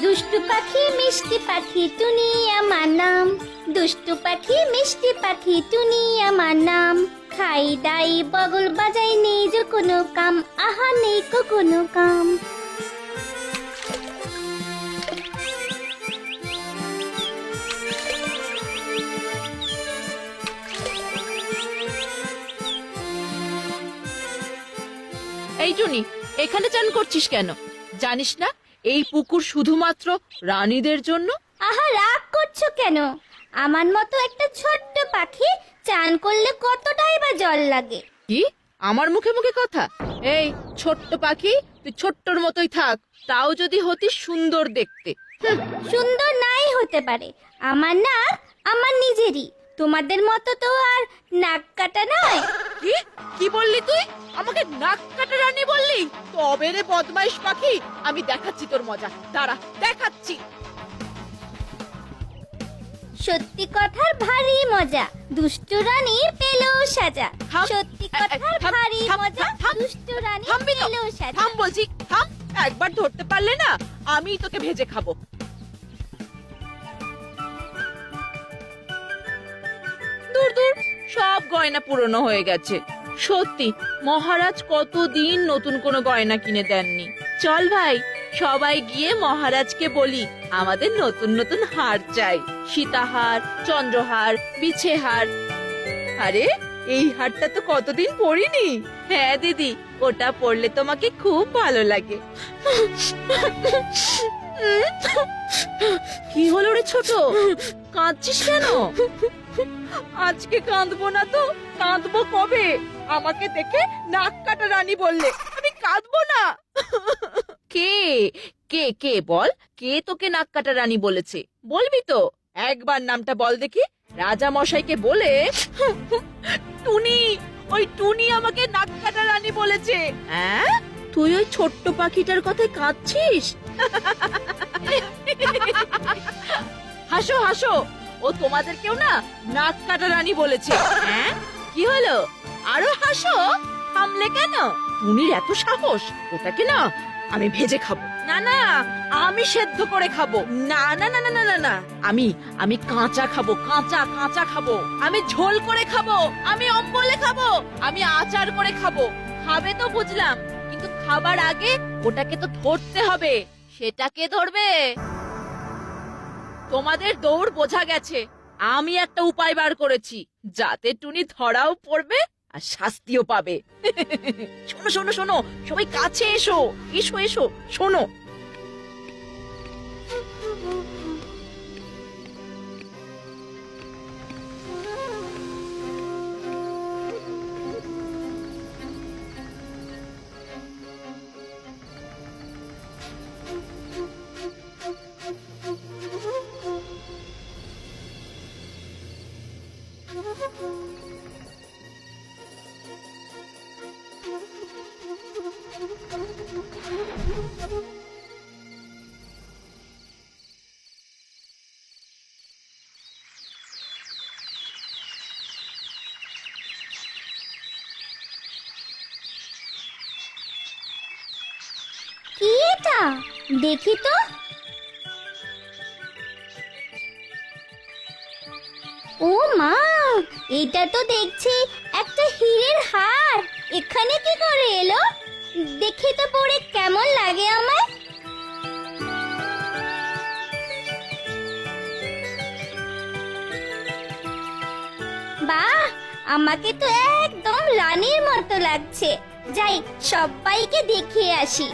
দুষ্টু পাখি মিষ্টি পাখি টুনি আমার নাম, দুষ্টু পাখি মিষ্টি পাখি টুনি আমার নাম। খাই দাই বগল বাজাই নেই যে কোনো কাম, আহা নেই কো কোনো কাম। এই টুনি, এখানে চান করছিস কেন? জানিস না এই পুকুর শুধুমাত্র রানীদের জন্য? আহা রাগ করছো কেন? আমার মতো একটা ছোট্ট পাখি চান করলে কতটাই বা জল লাগে। কি আমার মুখে মুখে কথা? এই ছোট্ট পাখি, তুই ছোট্টর মতোই থাক, তাও যদি হতি সুন্দর দেখতে। সুন্দর নাই হতে পারে, আমার নাক আমার নিজেরই, তোমাদের মতো তো আর নাক কাটা নয়। কি কি বললি তুই? আমাকে নাক কাটা রানী বললি? তবে রে বদমাইশ পাখি, আমি দেখাচ্ছি তোর মজা, দাঁড়া দেখাচ্ছি। সত্যি কথার ভারী মজা, দুষ্টু রানীর পেলো সাজা। থাম, সত্যি কথার থাম, ভারী থাম, মজা, থাম, দুষ্টু রানীর থামবি তো? পেলো সাজা। থাম বলছি, থাম। একবার ধরতে পারলে না আমি তোকে ভেজে খাবো। দূর দূর, সব গয়না পুরনো হয়ে গেছে। সত্যি মহারাজ কতদিন নতুন কোনো গয়না কিনে দেননি। চল ভাই, সবাই গিয়ে মহারাজকে বলি আমাদের নতুন নতুন হার চাই। সীতাহার, চন্দ্রহার, বিছেহার। আরে এই হারটা তো কতদিন পরিনি। হ্যাঁ দিদি, ওটা পরলে তোমাকে খুব ভালো লাগে। কি হলো রে ছোট, কাঁদছিস কেন? আজকে কাঁদবো না তো কাঁদবো কবে? আমাকে দেখে নাক কাটা রানী বললে, আমি কাঁদবো না। কে কে কে বল, কে তোকে নাক কাটা রানী বলেছে? বলবি তো? একবার নামটা বল দেখি। রাজা মশাইকে বলে টুনি, ওই টুনি আমাকে নাক কাটা রানী বলেছে। হ্যাঁ, তুই ওই ছোট্ট পাখিটার কথায় কাঁদছিস? হাসো হাসো, ও তোমাদের কেউ না নাক কাটা রানী বলেছে। হ্যাঁ, কি হলো? আরো হাসো। থামলে কেন? টুনির এত সাহস, ওটাকে না আমি ভেজে খাবো। না না, আমি সেদ্ধ করে খাবো। না না না না না না না, আমি আমি কাঁচা খাবো, কাঁচা কাঁচা খাবো। আমি ঝোল করে খাবো, আমি অম্বলে খাবো, আমি আচার করে খাবো। খাবে তো বুঝলাম, কিন্তু খাবার আগে ওটাকে তো ধরতে হবে। সেটাকে ধরবে? তোমাদের দৌড় বোঝা গেছে। আমি একটা উপায় বার করেছি, যাতে টুনি ধরাও পড়বে আর শাস্তিও পাবে। শোনো শোনো শোনো, সবাই কাছে এসো, এসো এসো, শোনো। কি এটা? দেখি তো। ও মা, এটা তো দেখছি একটা হীরের হার। এখানে কি করে এলো? দেখি তো পরে কেমন লাগে আমার। বাহ, আমাকে তো একদম রানীর মতো লাগছে। যাই, সবাইকে দেখিয়ে আসি।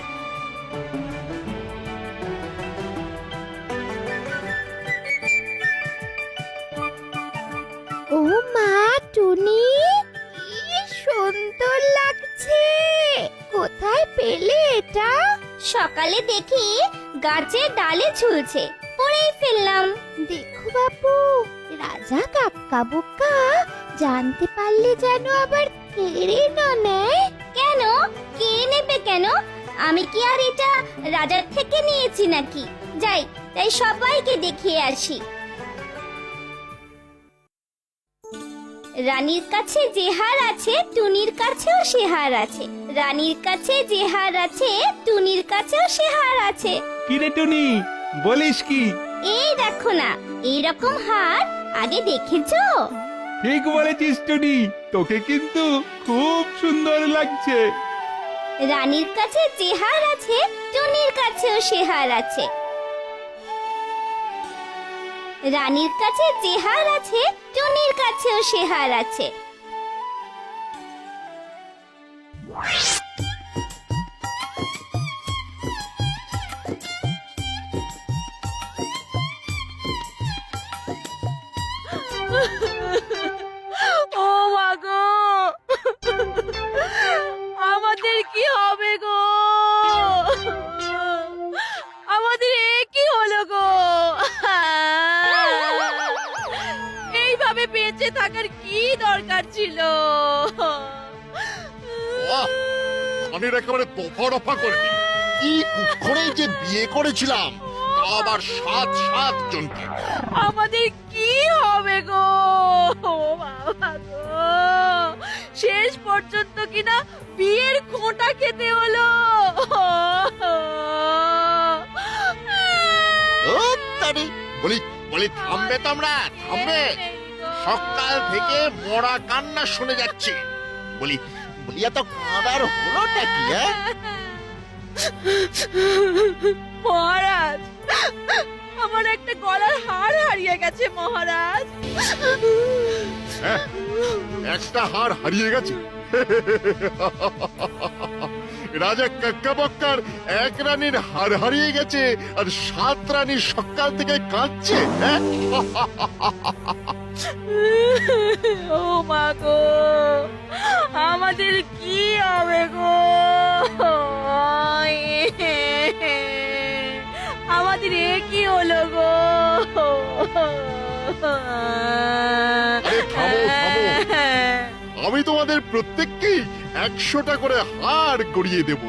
ও মা টুনি, কি সুন্দর লাগছে। কোথায় পেলে এটা? সকালে দেখি গাছের ডালে ঝুলছে, পরেই ফেললাম। দেখো বাপু, রাজা কাক্কা বোকা জানতে পারলে যেন আবার কেড়ে না নেয়। কেন কেড়ে নেবে কেন? আমি কি আর এটা রাজার থেকে নিয়েছি নাকি? যাই, তাই সবাইকে দেখিয়ে আসি। রানীর কাছে যে হার আছে, টুনির কাছেও সে হার আছে। রানীর কাছে যে হার আছে, টুনির কাছেও সে হার আছে। কি রে টুনি, বলিস কি? এই দেখো না, এইরকম হার আগে দেখেছো? ঠিক বলেছিস টুনি, তোকে কিন্তু খুব সুন্দর লাগছে। রানীর কাছে যে হার আছে, টুনির কাছেও সে হার আছে। রানীর কাছে যে হার আছে, টুনির কাছেও সে হার আছে। ও মা গো, আমাদের কি হবে গো? আমাদের এ কি হলো গো? এইভাবে বেঁচে থাকার কি দরকার ছিল? ধানের একেবারে দফা রফা করে দিল। কি কুক্ষণে যে বিয়ে করেছিলাম, তা আবার 7 জনকে। আমাদের কি হবে গো? ও বাবা গো, শেষ পর্যন্ত কিনা বিয়ের খোঁটা খেতে হলো। বলি বলি থামবে তোমরা, থামবে। সকাল থেকে মরা কান্না শুনে যাচ্ছে। বলি বলি এত কাঁদার হলোটা কি? মহারাজ, আমার একটা গলার হার হারিয়ে গেছে মহারাজ। একটা হার হারিয়ে গেছে? রাজা কাক্কাবক্কার এক রানীর হার হারিয়ে গেছে, আর 7 রানী সকাল থেকে কাঁদছে। ও মা গো, আমাদের কি হবে গো? আমাদের এ কি হলো গো? আরে থামো, থামো। আমি তোমাদের প্রত্যেককেই 100টা করে হার গড়িয়ে দেব।